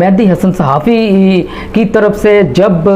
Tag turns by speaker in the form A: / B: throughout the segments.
A: مہدی حسن صحافی کی طرف سے جب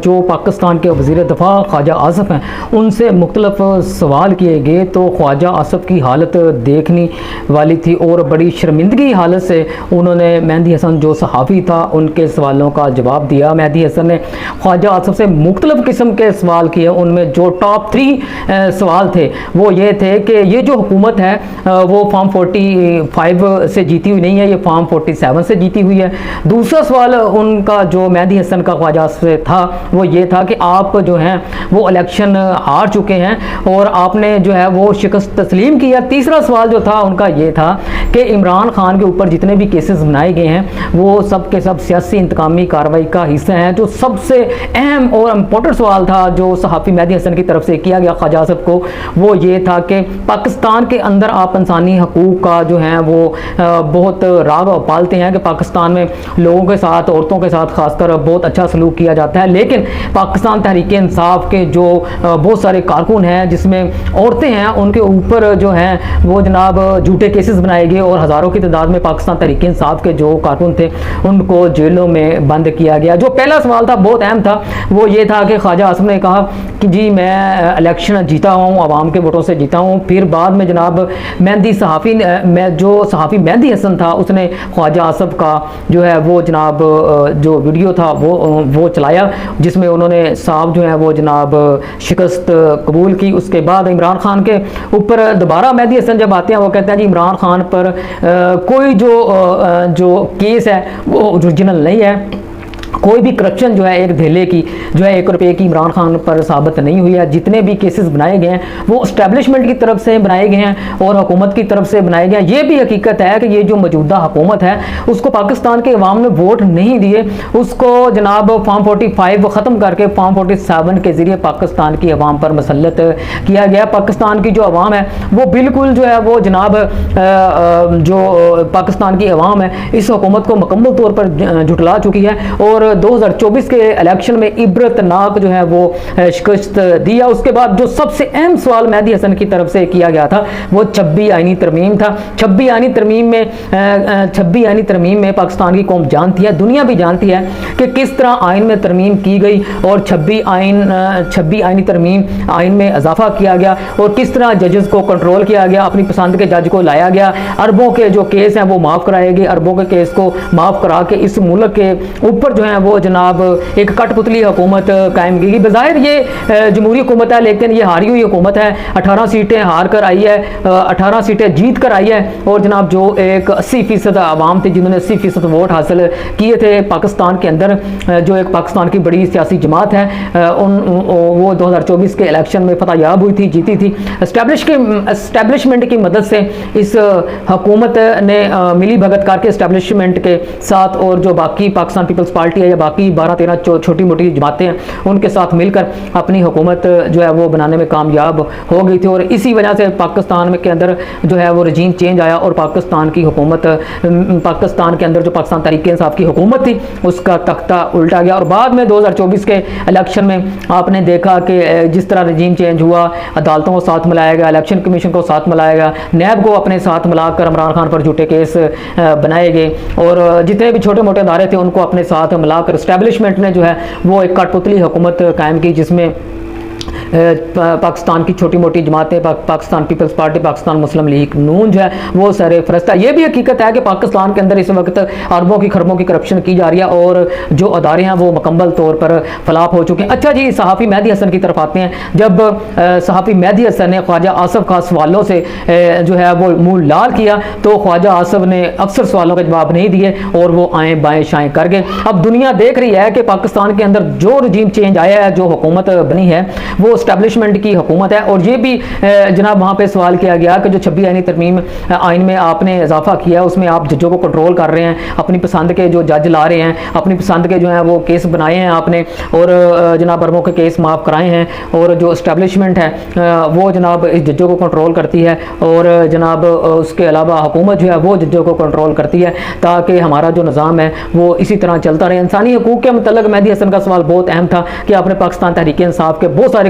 A: جو پاکستان کے وزیر دفاع خواجہ آصف ہیں ان سے مختلف سوال کیے گئے تو خواجہ آصف کی حالت دیکھنے والی تھی اور بڑی شرمندگی حالت سے انہوں نے مہدی حسن جو صحافی تھا ان کے سوالوں کا جواب دیا۔ مہدی حسن نے خواجہ آصف سے مختلف قسم کے سوال کیے، ان میں جو ٹاپ 3 سوال تھے وہ یہ تھے کہ یہ جو حکومت ہے وہ فارم 45 سے جیتی ہوئی نہیں ہے، یہ فارم 47 سے جیتی ہوئی ہے۔ دوسرا سوال ان کا جو مہدی حسن کا خواجہ سے تھا وہ یہ تھا کہ آپ جو ہیں وہ الیکشن ہار چکے ہیں اور آپ نے جو ہے وہ شکست تسلیم کی ہے۔ تیسرا سوال جو تھا ان کا یہ تھا کہ عمران خان کے اوپر جتنے بھی کیسز بنائے گئے ہیں وہ سب کے سب سیاسی انتقامی کارروائی کا حصہ ہیں۔ جو سب سے اہم اور امپورٹنٹ سوال تھا جو صحافی مہدی حسن کی طرف سے کیا گیا خواجہ آصف کو وہ یہ تھا کہ پاکستان کے اندر آپ انسانی حقوق کا جو ہے وہ بہت راگ پالتے ہیں کہ پاکستان میں لوگوں کے ساتھ، عورتوں کے ساتھ خاص کر بہت اچھا سلوک کیا جاتا ہے، لیکن پاکستان تحریک انصاف کے جو بہت سارے کارکن ہیں جس میں عورتیں ہیں ان کے اوپر جو ہیں وہ جناب جھوٹے کیسز بنائے گئے اور ہزاروں کی تعداد میں پاکستان تحریک انصاف کے جو کارکن تھے ان کو جیلوں میں بند کیا گیا۔ جو پہلا سوال تھا بہت اہم تھا، وہ یہ تھا کہ خواجہ آصف نے کہا کہ جی میں الیکشن جیتا ہوں، عوام کے ووٹوں سے جیتا ہوں۔ پھر بعد میں جناب جو صحافی مہدی حسن تھا اس نے خواجہ آصف کا جو ہے وہ جناب جو ویڈیو تھا وہ چلایا جس میں انہوں نے صاحب جو ہے وہ جناب شکست قبول کی۔ اس کے بعد عمران خان کے اوپر دوبارہ مہدی حسن جب آتے ہیں وہ کہتے ہیں جی عمران خان پر کوئی جو کیس ہے وہ اوریجنل نہیں ہے، کوئی بھی کرپشن جو ہے ایک دھیلے کی جو ہے 1 روپے کی عمران خان پر ثابت نہیں ہوئی ہے۔ جتنے بھی کیسز بنائے گئے ہیں وہ اسٹیبلشمنٹ کی طرف سے بنائے گئے ہیں اور حکومت کی طرف سے بنائے گئے ہیں۔ یہ بھی حقیقت ہے کہ یہ جو موجودہ حکومت ہے اس کو پاکستان کے عوام نے ووٹ نہیں دیے، اس کو جناب فارم 45 ختم کر کے فارم 47 کے ذریعے پاکستان کی عوام پر مسلط کیا گیا۔ پاکستان کی جو عوام ہے وہ بالکل جو ہے وہ جناب جو پاکستان کی عوام ہے اس حکومت کو مکمل طور پر جھٹلا چکی ہے اور 2024 کے الیکشن میں عبرتناک جو ہے وہ شکست دیا۔ اس کے بعد جو سب سے اہم سوال مہدی حسن کی طرف سے کیا گیا تھا وہ 26 آئینی ترمیم تھا۔ 26 آئینی ترمیم میں پاکستان کی قوم جانتی ہے، دنیا بھی جانتی ہے کہ کس طرح آئین میں ترمیم کی گئی اور 26 آئینی ترمیم آئین میں اضافہ کیا گیا اور کس طرح ججز کو کنٹرول کیا گیا، اپنی پسند کے جج کو لایا گیا، اربوں کے جو کیس ہیں وہ معاف کرائے گئے، اربوں کے کیس کو معاف کرا کے اس ملک کے اوپر جو ہے وہ جناب ایک کٹ پتلی حکومت قائم کی گئی۔ بظاہر یہ جمہوری حکومت ہے لیکن یہ ہاری ہوئی حکومت ہے، 18 سیٹیں ہار کر آئی ہے، 18 سیٹیں جیت کر آئی ہے اور جناب جو ایک 80% عوام تھی جنہوں نے 80% ووٹ حاصل کیے تھے پاکستان کے اندر، جو ایک پاکستان کی بڑی سیاسی جماعت ہے وہ 2024 کے الیکشن میں فتح یاب ہوئی تھی، جیتی تھی۔ اسٹیبلشمنٹ کی مدد سے اس حکومت نے ملی بھگت کر کے اسٹیبلشمنٹ کے ساتھ اور جو باقی پاکستان پیپلز پارٹی ہے یا باقی 12-13 چھوٹی موٹی جماعتیں ہیں ان کے ساتھ مل کر اپنی حکومت جو ہے وہ بنانے میں کامیاب ہو گئی تھی اور اسی وجہ سے پاکستان کے اندر جو ہے وہ رجیم چینج آیا اور پاکستان کی حکومت، پاکستان کے اندر جو پاکستان تحریک انصاف کی حکومت تھی اس کا تختہ الٹا گیا۔ اور بعد میں 2024 کے الیکشن میں آپ نے دیکھا کہ جس طرح رجیم چینج ہوا، عدالتوں کو ساتھ ملایا گیا، الیکشن کمیشن کو ساتھ ملایا گیا، نیب کو اپنے ساتھ ملا کر عمران خان پر جھوٹے کیس بنائے گئے اور جتنے بھی چھوٹے موٹے ادارے تھے ان کو اپنے ساتھ ملا کر اسٹیبلشمنٹ نے جو ہے وہ ایک کٹ پتلی حکومت قائم کی جس میں پاکستان کی چھوٹی موٹی جماعتیں، پاکستان پیپلز پارٹی، پاکستان مسلم لیگ نون جو ہے وہ سر فہرست ہے۔ یہ بھی حقیقت ہے کہ پاکستان کے اندر اس وقت اربوں کی خربوں کی کرپشن کی جا رہی ہے اور جو ادارے ہیں وہ مکمل طور پر فلاپ ہو چکے ہیں۔ اچھا جی صحافی مہدی حسن کی طرف آتے ہیں۔ جب صحافی مہدی حسن نے خواجہ آصف کا سوالوں سے جو ہے وہ منہ لال کیا تو خواجہ آصف نے اکثر سوالوں کا جواب نہیں دیے اور وہ آئیں بائیں شائیں کر گئے۔ اب دنیا دیکھ رہی ہے کہ پاکستان کے اندر جو رجیم چینج آیا ہے، جو حکومت بنی ہے وہ اسٹیبلشمنٹ کی حکومت ہے اور یہ بھی جناب وہاں پہ سوال کیا گیا کہ جو 26 آئینی ترمیم آئین میں آپ نے اضافہ کیا اس میں آپ ججوں کو کنٹرول کر رہے ہیں، اپنی پسند کے جو جج لا رہے ہیں، اپنی پسند کے جو ہیں وہ کیس بنائے ہیں آپ نے اور جناب اربوں کے کیس معاف کرائے ہیں اور جو اسٹیبلشمنٹ ہے وہ جناب اس ججوں کو کنٹرول کرتی ہے اور جناب اس کے علاوہ حکومت جو ہے وہ ججوں کو کنٹرول کرتی ہے تاکہ ہمارا جو نظام ہے وہ اسی طرح چلتا رہے۔ انسانی حقوق کے متعلق مہدی حسن کا سوال بہت اہم تھا کہ آپ نے پاکستان تحریک انصاف کے بہت سارے